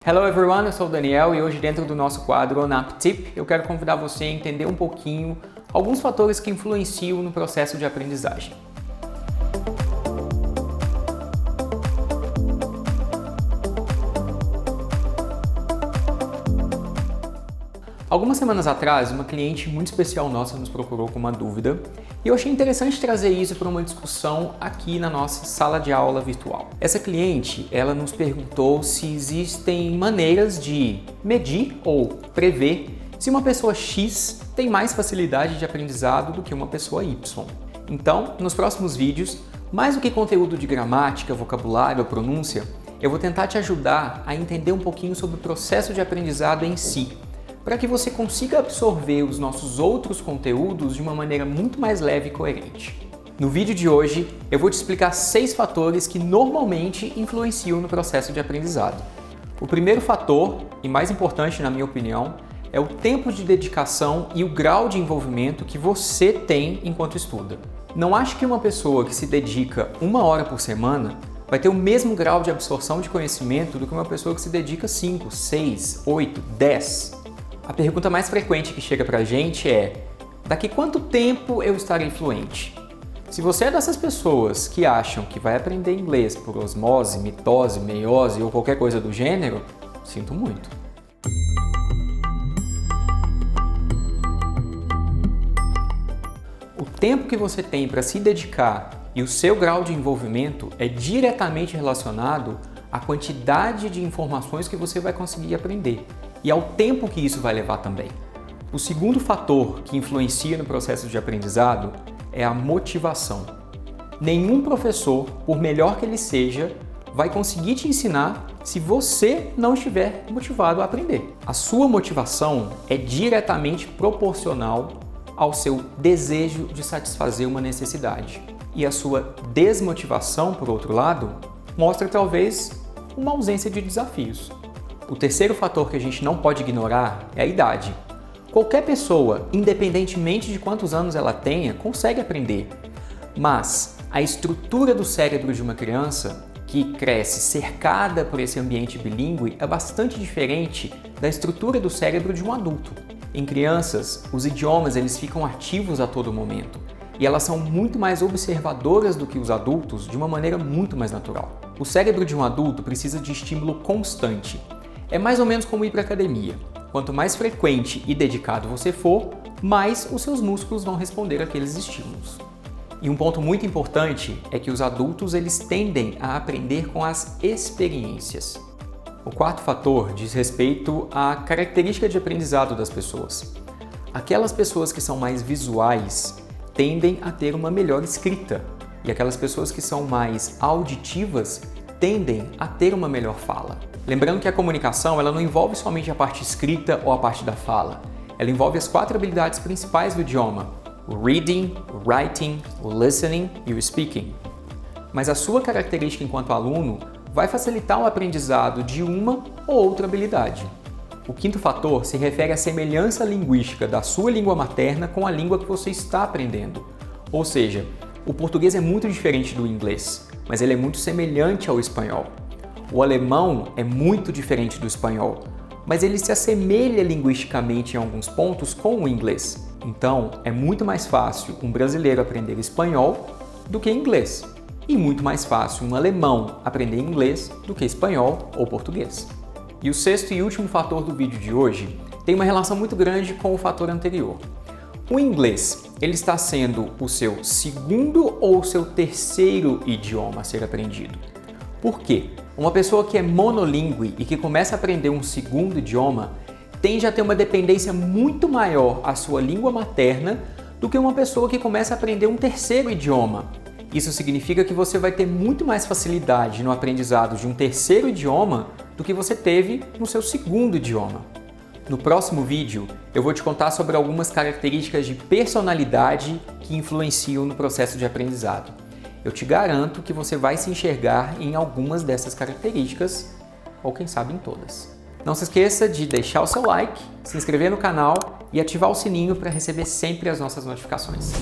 Hello everyone, eu sou o Daniel e hoje dentro do nosso quadro On App Tip eu quero convidar você a entender um pouquinho alguns fatores que influenciam no processo de aprendizagem. Algumas semanas atrás, uma cliente muito especial nossa nos procurou com uma dúvida e eu achei interessante trazer isso para uma discussão aqui na nossa sala de aula virtual. Essa cliente, ela nos perguntou se existem maneiras de medir ou prever se uma pessoa X tem mais facilidade de aprendizado do que uma pessoa Y. Então, nos próximos vídeos, mais do que conteúdo de gramática, vocabulário ou pronúncia, eu vou tentar te ajudar a entender um pouquinho sobre o processo de aprendizado em si, para que você consiga absorver os nossos outros conteúdos de uma maneira muito mais leve e coerente. No vídeo de hoje, eu vou te explicar 6 fatores que normalmente influenciam no processo de aprendizado. O primeiro fator, e mais importante na minha opinião, é o tempo de dedicação e o grau de envolvimento que você tem enquanto estuda. Não ache que uma pessoa que se dedica 1 hora por semana vai ter o mesmo grau de absorção de conhecimento do que uma pessoa que se dedica 5, 6, 8, 10. A pergunta mais frequente que chega pra gente é: daqui quanto tempo eu estarei fluente? Se você é dessas pessoas que acham que vai aprender inglês por osmose, mitose, meiose ou qualquer coisa do gênero, sinto muito. O tempo que você tem para se dedicar e o seu grau de envolvimento é diretamente relacionado à quantidade de informações que você vai conseguir aprender e ao tempo que isso vai levar também. O segundo fator que influencia no processo de aprendizado é a motivação. Nenhum professor, por melhor que ele seja, vai conseguir te ensinar se você não estiver motivado a aprender. A sua motivação é diretamente proporcional ao seu desejo de satisfazer uma necessidade. E a sua desmotivação, por outro lado, mostra talvez uma ausência de desafios. O terceiro fator que a gente não pode ignorar é a idade. Qualquer pessoa, independentemente de quantos anos ela tenha, consegue aprender. Mas a estrutura do cérebro de uma criança que cresce cercada por esse ambiente bilíngue é bastante diferente da estrutura do cérebro de um adulto. Em crianças, os idiomas eles ficam ativos a todo momento e elas são muito mais observadoras do que os adultos de uma maneira muito mais natural. O cérebro de um adulto precisa de estímulo constante. É mais ou menos como ir para a academia. Quanto mais frequente e dedicado você for, mais os seus músculos vão responder àqueles estímulos. E um ponto muito importante é que os adultos eles tendem a aprender com as experiências. O quarto fator diz respeito à característica de aprendizado das pessoas. Aquelas pessoas que são mais visuais tendem a ter uma melhor escrita, e aquelas pessoas que são mais auditivas tendem a ter uma melhor fala. Lembrando que a comunicação ela não envolve somente a parte escrita ou a parte da fala. Ela envolve as 4 habilidades principais do idioma: o reading, o writing, o listening e o speaking. Mas a sua característica enquanto aluno vai facilitar o aprendizado de uma ou outra habilidade. O quinto fator se refere à semelhança linguística da sua língua materna com a língua que você está aprendendo. Ou seja, o português é muito diferente do inglês, mas ele é muito semelhante ao espanhol. O alemão é muito diferente do espanhol, mas ele se assemelha linguisticamente em alguns pontos com o inglês. Então, é muito mais fácil um brasileiro aprender espanhol do que inglês, e muito mais fácil um alemão aprender inglês do que espanhol ou português. E o sexto e último fator do vídeo de hoje tem uma relação muito grande com o fator anterior. O inglês, ele está sendo o seu segundo ou seu terceiro idioma a ser aprendido. Por quê? Uma pessoa que é monolíngue e que começa a aprender um segundo idioma tende a ter uma dependência muito maior à sua língua materna do que uma pessoa que começa a aprender um terceiro idioma. Isso significa que você vai ter muito mais facilidade no aprendizado de um terceiro idioma do que você teve no seu segundo idioma. No próximo vídeo, eu vou te contar sobre algumas características de personalidade que influenciam no processo de aprendizado. Eu te garanto que você vai se enxergar em algumas dessas características, ou quem sabe em todas. Não se esqueça de deixar o seu like, se inscrever no canal e ativar o sininho para receber sempre as nossas notificações.